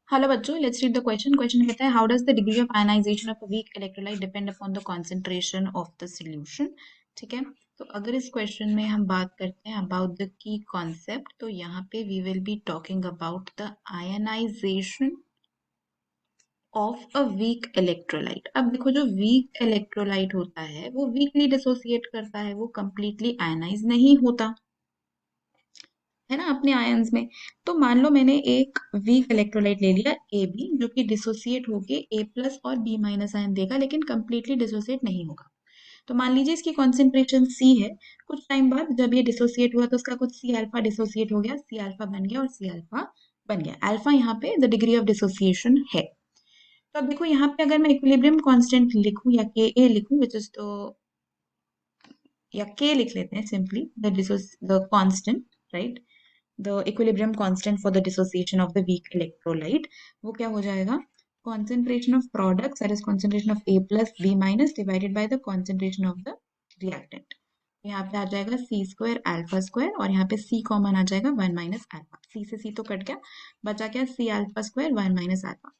Hello बच्चों, let's read the question. Question कहता है how does the degree of ionization of a weak electrolyte depend upon the concentration of the solution. ठीक है, तो अगर इस क्वेश्चन में हम बात करते हैं अबाउट द की कॉन्सेप्ट, तो यहाँ पे we will be talking about the ionization of a weak electrolyte. अब देखो, जो वीक इलेक्ट्रोलाइट होता है वो वीकली डिसोसिएट करता है, वो कंप्लीटली आयनाइज नहीं होता है ना अपने आयंस में। तो मान लो मैंने एक वीक इलेक्ट्रोलाइट ले लिया ए बी, जो कि डिसोसिएट होके ए प्लस और बी माइनस आयन देगा, लेकिन कंप्लीटली डिसोसिएट नहीं होगा। तो मान लीजिए इसकी कॉन्सेंट्रेशन सी है। कुछ टाइम बाद जब ये डिसोसिएट हुआ तो उसका कुछ सी अल्फा डिसोसिएट हो गया, सी अल्फा बन गया और सी अल्फा बन गया। अल्फा यहाँ पे द डिग्री ऑफ डिसोसिएशन है। तो अब देखो, यहाँ पे अगर मैं इक्विलिब्रियम कांस्टेंट लिखूं या के ए लिखूं, विच इज तो या के लिख लेते हैं simply, the constant, right, the equilibrium constant for the dissociation of the weak electrolyte, वो क्या हो जाएगा, concentration of products, that is concentration of A plus B minus divided by the concentration of the reactant। यहाँ पे आ जाएगा सी square alpha square, और यहाँ पे सी कॉमन आ जाएगा 1 माइनस अल्फा। सी से सी तो कट गया, बचा क्या, C alpha square 1 minus alpha.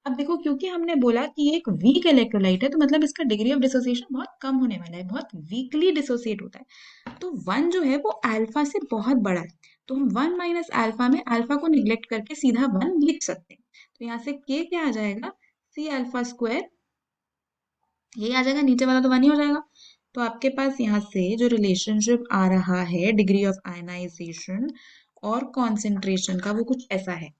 अब देखो, क्योंकि हमने बोला कि ये एक वीक इलेक्ट्रोलाइट है, तो मतलब इसका डिग्री ऑफ डिसोसिएशन बहुत कम होने वाला है, बहुत वीकली डिसोसिएट होता है। तो वन जो है वो अल्फा से बहुत बड़ा है, तो हम 1 माइनस अल्फा में अल्फा को निग्लेक्ट करके सीधा 1 लिख सकते हैं। तो यहाँ से के क्या आ जाएगा, सी अल्फा स्क्वायर, ये आ जाएगा, नीचे वाला तो 1 ही हो जाएगा। तो आपके पास यहाँ से जो रिलेशनशिप आ रहा है डिग्री ऑफ आयनाइजेशन और कॉन्सेंट्रेशन का, वो कुछ ऐसा है।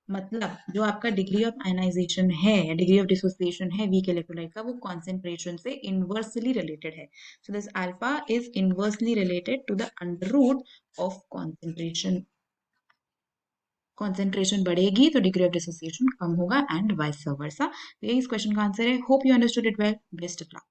मतलब जो आपका डिग्री ऑफ आयनाइजेशन है या डिग्री ऑफ डिसोसिएशन है वीक इलेक्ट्रोलाइट का, वो कॉन्सेंट्रेशन से इनवर्सली रिलेटेड है। So this alpha is inversely related to the under root of concentration. Concentration बढ़ेगी तो डिग्री ऑफ डिसोसिएशन कम होगा, एंड वाइस वर्सा। तो यही इस क्वेश्चन का आंसर है। Hope you understood it well. Best of luck.